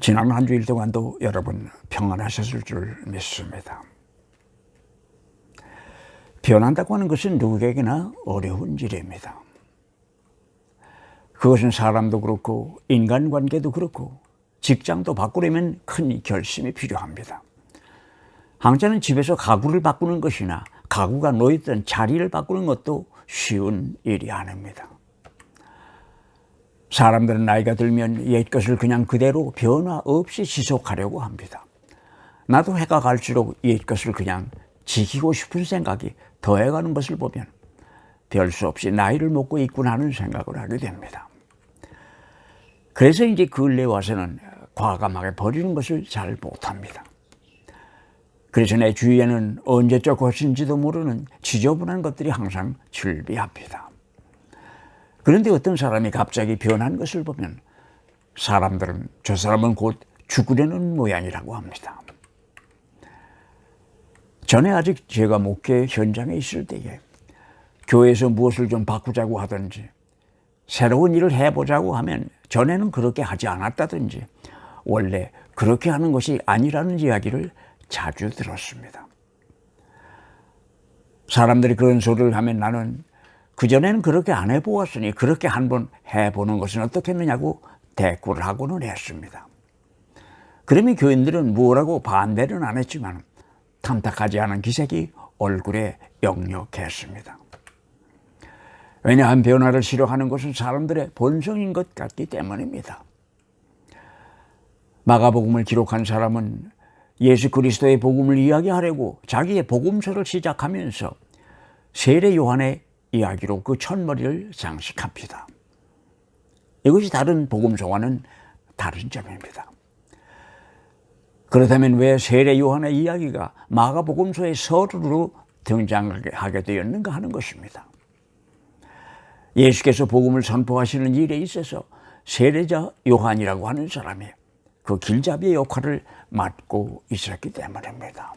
지난 한 주일 동안도 여러분 평안하셨을 줄 믿습니다. 변한다고 하는 것은 누구에게나 어려운 일입니다. 그것은 사람도 그렇고 인간관계도 그렇고 직장도 바꾸려면 큰 결심이 필요합니다. 한자는 집에서 가구를 바꾸는 것이나 가구가 놓였던 자리를 바꾸는 것도 쉬운 일이 아닙니다. 사람들은 나이가 들면 옛 것을 그냥 그대로 변화 없이 지속하려고 합니다. 나도 해가 갈수록 옛 것을 그냥 지키고 싶은 생각이 더해가는 것을 보면 별 수 없이 나이를 먹고 있구나 하는 생각을 하게 됩니다. 그래서 이제 근래 와서는 과감하게 버리는 것을 잘 못합니다. 그래서 내 주위에는 언제적 것인지도 모르는 지저분한 것들이 항상 즐비합니다. 그런데 어떤 사람이 갑자기 변한 것을 보면 사람들은 저 사람은 곧 죽으려는 모양이라고 합니다. 전에 아직 제가 목회 현장에 있을 때에 교회에서 무엇을 좀 바꾸자고 하든지 새로운 일을 해보자고 하면 전에는 그렇게 하지 않았다든지 원래 그렇게 하는 것이 아니라는 이야기를 자주 들었습니다. 사람들이 그런 소리를 하면 나는 그전에는 그렇게 안 해보았으니 그렇게 한번 해보는 것은 어떻겠느냐고 대꾸를 하고는 했습니다. 그러면 교인들은 뭐라고 반대는 안 했지만 탐탁하지 않은 기색이 얼굴에 역력했습니다. 왜냐하면 변화를 싫어하는 것은 사람들의 본성인 것 같기 때문입니다. 마가복음을 기록한 사람은 예수 그리스도의 복음을 이야기하려고 자기의 복음서를 시작하면서 세례 요한의 이야기로 그 첫머리를 장식합니다. 이것이 다른 복음서와는 다른 점입니다. 그렇다면 왜 세례 요한의 이야기가 마가복음서의 서두로 등장하게 되었는가 하는 것입니다. 예수께서 복음을 선포하시는 일에 있어서 세례자 요한이라고 하는 사람이 그 길잡이의 역할을 맡고 있었기 때문입니다.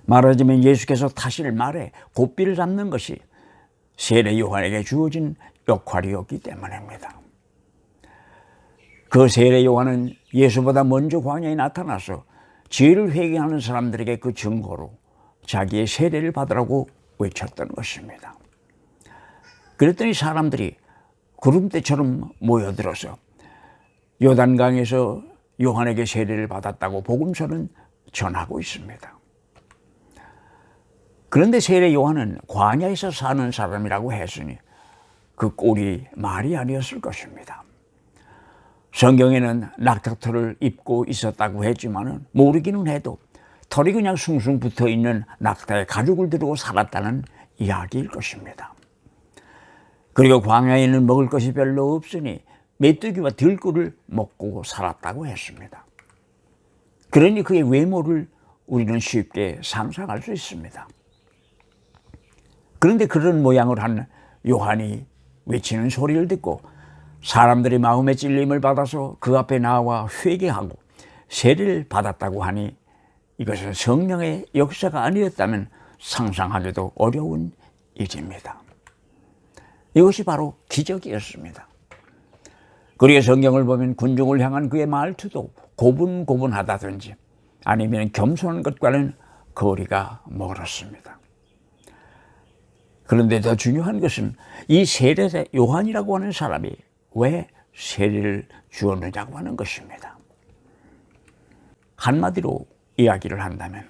말하자면 예수께서 타실 말에 고삐를 잡는 것이 세례 요한에게 주어진 역할이었기 때문입니다. 그 세례 요한은 예수보다 먼저 광야에 나타나서 죄를 회개하는 사람들에게 그 증거로 자기의 세례를 받으라고 외쳤던 것입니다. 그랬더니 사람들이 구름대처럼 모여들어서 요단강에서 요한에게 세례를 받았다고 복음서는 전하고 있습니다. 그런데 세례 요한은 광야에서 사는 사람이라고 했으니 그 꼴이 말이 아니었을 것입니다. 성경에는 낙타털을 입고 있었다고 했지만 모르기는 해도 털이 그냥 숭숭 붙어있는 낙타의 가죽을 두르고 살았다는 이야기일 것입니다. 그리고 광야에는 먹을 것이 별로 없으니 메뚜기와 들꿀을 먹고 살았다고 했습니다. 그러니 그의 외모를 우리는 쉽게 상상할 수 있습니다. 그런데 그런 모양을 한 요한이 외치는 소리를 듣고 사람들이 마음의 찔림을 받아서 그 앞에 나와 회개하고 세례를 받았다고 하니 이것은 성령의 역사가 아니었다면 상상하기도 어려운 일입니다. 이것이 바로 기적이었습니다. 그리고 성경을 보면 군중을 향한 그의 말투도 고분고분하다든지 아니면 겸손한 것과는 거리가 멀었습니다. 그런데 더 중요한 것은 이 세례자 요한이라고 하는 사람이 왜 세례를 주었느냐고 하는 것입니다. 한마디로 이야기를 한다면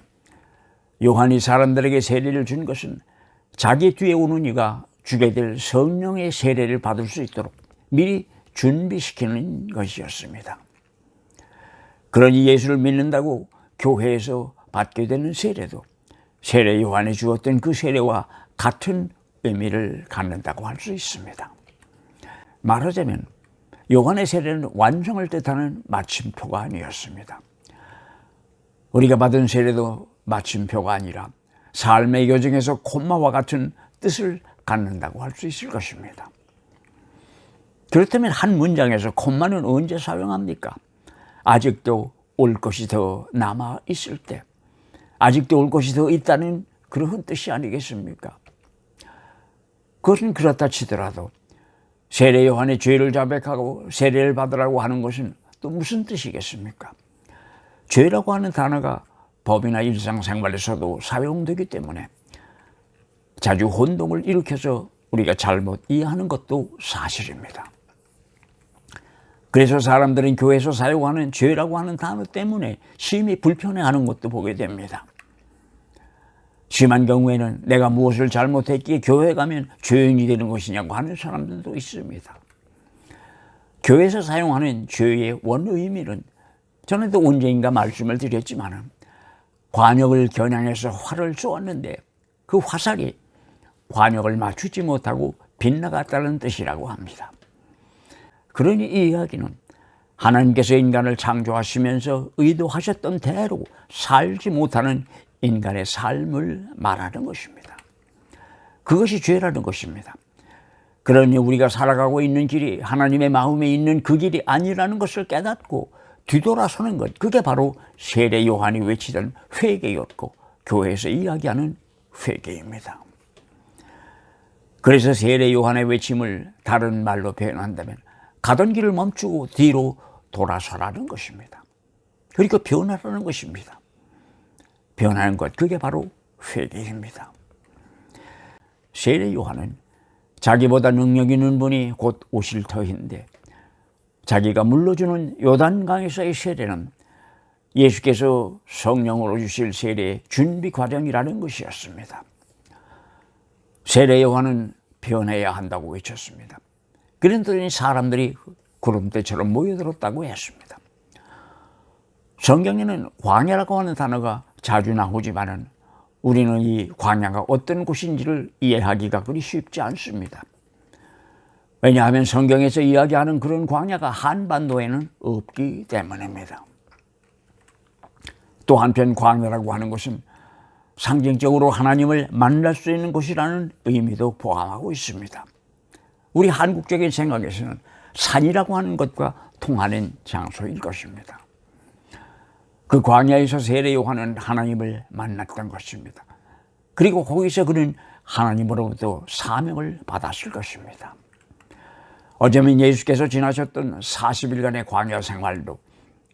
요한이 사람들에게 세례를 준 것은 자기 뒤에 오는 이가 주게 될 성령의 세례를 받을 수 있도록 미리 준비시키는 것이었습니다. 그러니 예수를 믿는다고 교회에서 받게 되는 세례도 세례 요한이 주었던 그 세례와 같은 의미를 갖는다고 할 수 있습니다. 말하자면 요한의 세례는 완성을 뜻하는 마침표가 아니었습니다. 우리가 받은 세례도 마침표가 아니라 삶의 여정에서 콤마와 같은 뜻을 갖는다고 할 수 있을 것입니다. 그렇다면 한 문장에서 콤마는 언제 사용합니까? 아직도 올 것이 더 남아 있을 때, 아직도 올 것이 더 있다는 그런 뜻이 아니겠습니까? 그것은 그렇다 치더라도 세례 요한의 죄를 자백하고 세례를 받으라고 하는 것은 또 무슨 뜻이겠습니까? 죄라고 하는 단어가 법이나 일상생활에서도 사용되기 때문에 자주 혼동을 일으켜서 우리가 잘못 이해하는 것도 사실입니다. 그래서 사람들은 교회에서 사용하는 죄라고 하는 단어 때문에 심히 불편해하는 것도 보게 됩니다. 심한 경우에는 내가 무엇을 잘못했기에 교회에 가면 죄인이 되는 것이냐고 하는 사람들도 있습니다. 교회에서 사용하는 죄의 원의미는 전에도 언제인가 말씀을 드렸지만 관역을 겨냥해서 활을 쏘았는데 그 화살이 관역을 맞추지 못하고 빗나갔다는 뜻이라고 합니다. 그러니 이 이야기는 하나님께서 인간을 창조하시면서 의도하셨던 대로 살지 못하는 인간의 삶을 말하는 것입니다. 그것이 죄라는 것입니다. 그러니 우리가 살아가고 있는 길이 하나님의 마음에 있는 그 길이 아니라는 것을 깨닫고 뒤돌아서는 것, 그게 바로 세례 요한이 외치던 회개였고 교회에서 이야기하는 회개입니다. 그래서 세례 요한의 외침을 다른 말로 표현한다면 가던 길을 멈추고 뒤로 돌아서라는 것입니다. 그리고 변화라는 것입니다. 변하는 것, 그게 바로 회개입니다. 세례 요한은 자기보다 능력 있는 분이 곧 오실 터인데 자기가 물러주는 요단강에서의 세례는 예수께서 성령으로 주실 세례의 준비 과정이라는 것이었습니다. 세례 요한은 변해야 한다고 외쳤습니다. 그랬더니 사람들이 구름대처럼 모여들었다고 했습니다. 성경에는 광야라고 하는 단어가 자주 나오지만은 우리는 이 광야가 어떤 곳인지를 이해하기가 그리 쉽지 않습니다. 왜냐하면 성경에서 이야기하는 그런 광야가 한반도에는 없기 때문입니다. 또 한편 광야라고 하는 것은 상징적으로 하나님을 만날 수 있는 곳이라는 의미도 포함하고 있습니다. 우리 한국적인 생각에서는 산이라고 하는 것과 통하는 장소일 것입니다. 그 광야에서 세례 요한은 하나님을 만났던 것입니다. 그리고 거기서 그는 하나님으로부터 사명을 받았을 것입니다. 어쩌면 예수께서 지나셨던 40일간의 광야 생활도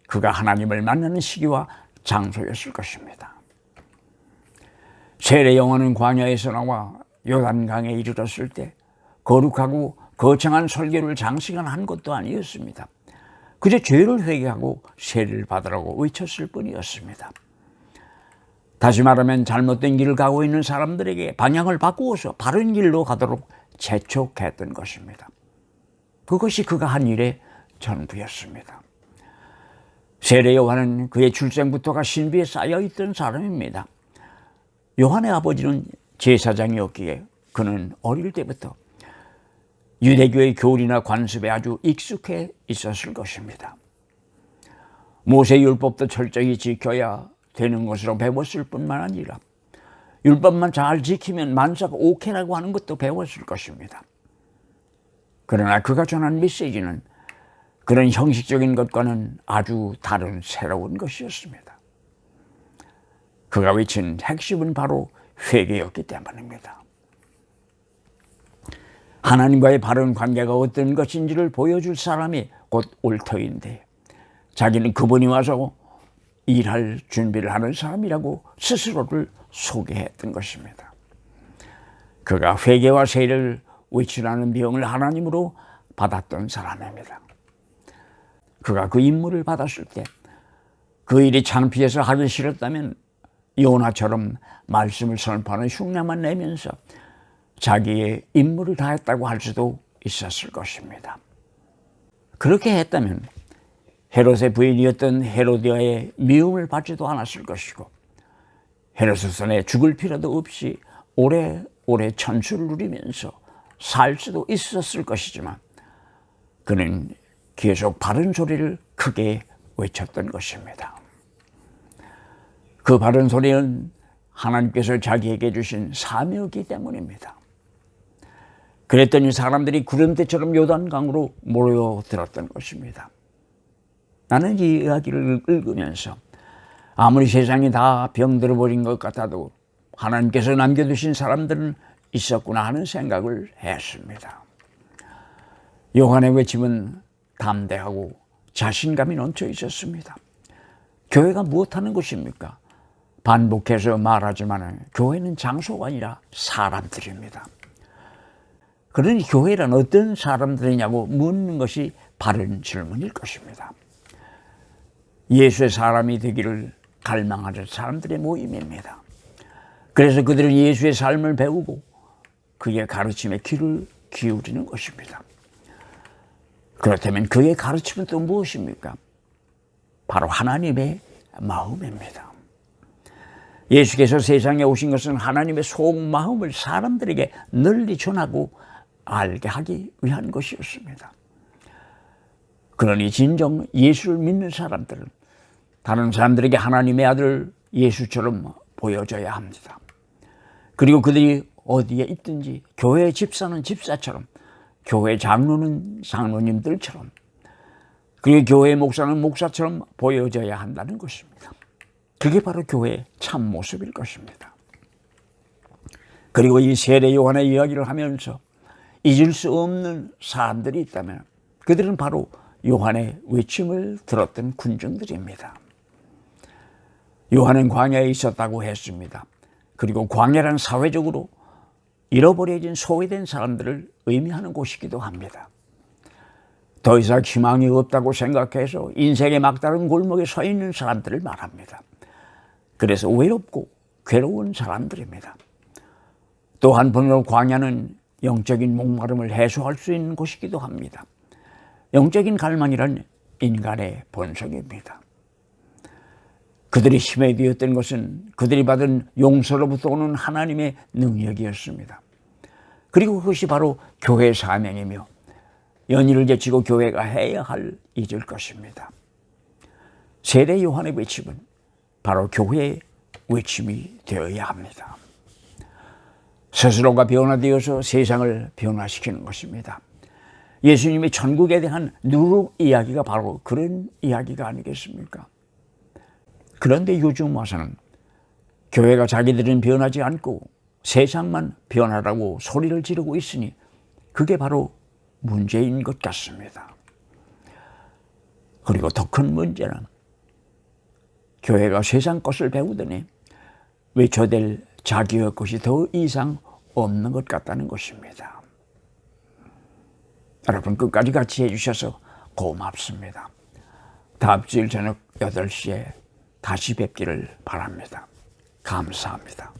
그가 하나님을 만나는 시기와 장소였을 것입니다. 세례 요한은 광야에서 나와 요단강에 이르렀을 때 거룩하고 거창한 설교를 장시간 한 것도 아니었습니다. 그저 죄를 회개하고 세례를 받으라고 외쳤을 뿐이었습니다. 다시 말하면 잘못된 길을 가고 있는 사람들에게 방향을 바꾸어서 바른 길로 가도록 재촉했던 것입니다. 그것이 그가 한 일의 전부였습니다. 세례 요한은 그의 출생부터가 신비에 쌓여있던 사람입니다. 요한의 아버지는 제사장이었기에 그는 어릴 때부터 유대교의 교리나 관습에 아주 익숙해 있었을 것입니다. 모세율법도 철저히 지켜야 되는 것으로 배웠을 뿐만 아니라 율법만 잘 지키면 만사가 오케이라고 하는 것도 배웠을 것입니다. 그러나 그가 전한 메시지는 그런 형식적인 것과는 아주 다른 새로운 것이었습니다. 그가 외친 핵심은 바로 회개였기 때문입니다. 하나님과의 바른 관계가 어떤 것인지를 보여줄 사람이 곧 올 터인데 자기는 그분이 와서 일할 준비를 하는 사람이라고 스스로를 소개했던 것입니다. 그가 회개와 세례를 외치라는 명을 하나님으로 받았던 사람입니다. 그가 그 임무를 받았을 때 그 일이 창피해서 하기 싫었다면 요나처럼 말씀을 선포하는 흉내만 내면서 자기의 임무를 다했다고 할 수도 있었을 것입니다. 그렇게 했다면 헤롯의 부인이었던 헤로디아의 미움을 받지도 않았을 것이고 헤롯의 손에 죽을 필요도 없이 오래오래 천수를 누리면서 살 수도 있었을 것이지만 그는 계속 바른 소리를 크게 외쳤던 것입니다. 그 바른 소리는 하나님께서 자기에게 주신 사명이기 때문입니다. 그랬더니 사람들이 구름대처럼 요단강으로 모여들었던 것입니다. 나는 이 이야기를 읽으면서 아무리 세상이 다 병들어 버린 것 같아도 하나님께서 남겨두신 사람들은 있었구나 하는 생각을 했습니다. 요한의 외침은 담대하고 자신감이 넘쳐 있었습니다. 교회가 무엇하는 곳입니까? 반복해서 말하지만 교회는 장소가 아니라 사람들입니다. 그러니 교회란 어떤 사람들이냐고 묻는 것이 바른 질문일 것입니다. 예수의 사람이 되기를 갈망하는 사람들의 모임입니다. 그래서 그들은 예수의 삶을 배우고 그의 가르침에 귀를 기울이는 것입니다. 그렇다면 그의 가르침은 또 무엇입니까? 바로 하나님의 마음입니다. 예수께서 세상에 오신 것은 하나님의 속마음을 사람들에게 널리 전하고 알게 하기 위한 것이었습니다. 그러니 진정 예수를 믿는 사람들은 다른 사람들에게 하나님의 아들 예수처럼 보여줘야 합니다. 그리고 그들이 어디에 있든지 교회 집사는 집사처럼, 교회 장로는 장로님들처럼, 그리고 교회 목사는 목사처럼 보여져야 한다는 것입니다. 그게 바로 교회의 참 모습일 것입니다. 그리고 이 세례 요한의 이야기를 하면서 잊을 수 없는 사람들이 있다면 그들은 바로 요한의 외침을 들었던 군중들입니다. 요한은 광야에 있었다고 했습니다. 그리고 광야란 사회적으로 잃어버려진 소외된 사람들을 의미하는 곳이기도 합니다. 더 이상 희망이 없다고 생각해서 인생의 막다른 골목에 서 있는 사람들을 말합니다. 그래서 외롭고 괴로운 사람들입니다. 또 한편으로 광야는 영적인 목마름을 해소할 수 있는 곳이기도 합니다. 영적인 갈망이란 인간의 본성입니다. 그들이 힘에 되었던 것은 그들이 받은 용서로부터 오는 하나님의 능력이었습니다. 그리고 그것이 바로 교회의 사명이며 연일을 제치고 교회가 해야 할 일일 것입니다. 세례 요한의 외침은 바로 교회의 외침이 되어야 합니다. 스스로가 변화되어서 세상을 변화시키는 것입니다. 예수님의 천국에 대한 누룩 이야기가 바로 그런 이야기가 아니겠습니까? 그런데 요즘 와서는 교회가 자기들은 변하지 않고 세상만 변하라고 소리를 지르고 있으니 그게 바로 문제인 것 같습니다. 그리고 더 큰 문제는 교회가 세상 것을 배우더니 외쳐될 자기의 것이 더 이상 없는 것 같다는 것입니다. 여러분 끝까지 같이 해주셔서 고맙습니다. 다음 주일 저녁 8시에 다시 뵙기를 바랍니다. 감사합니다.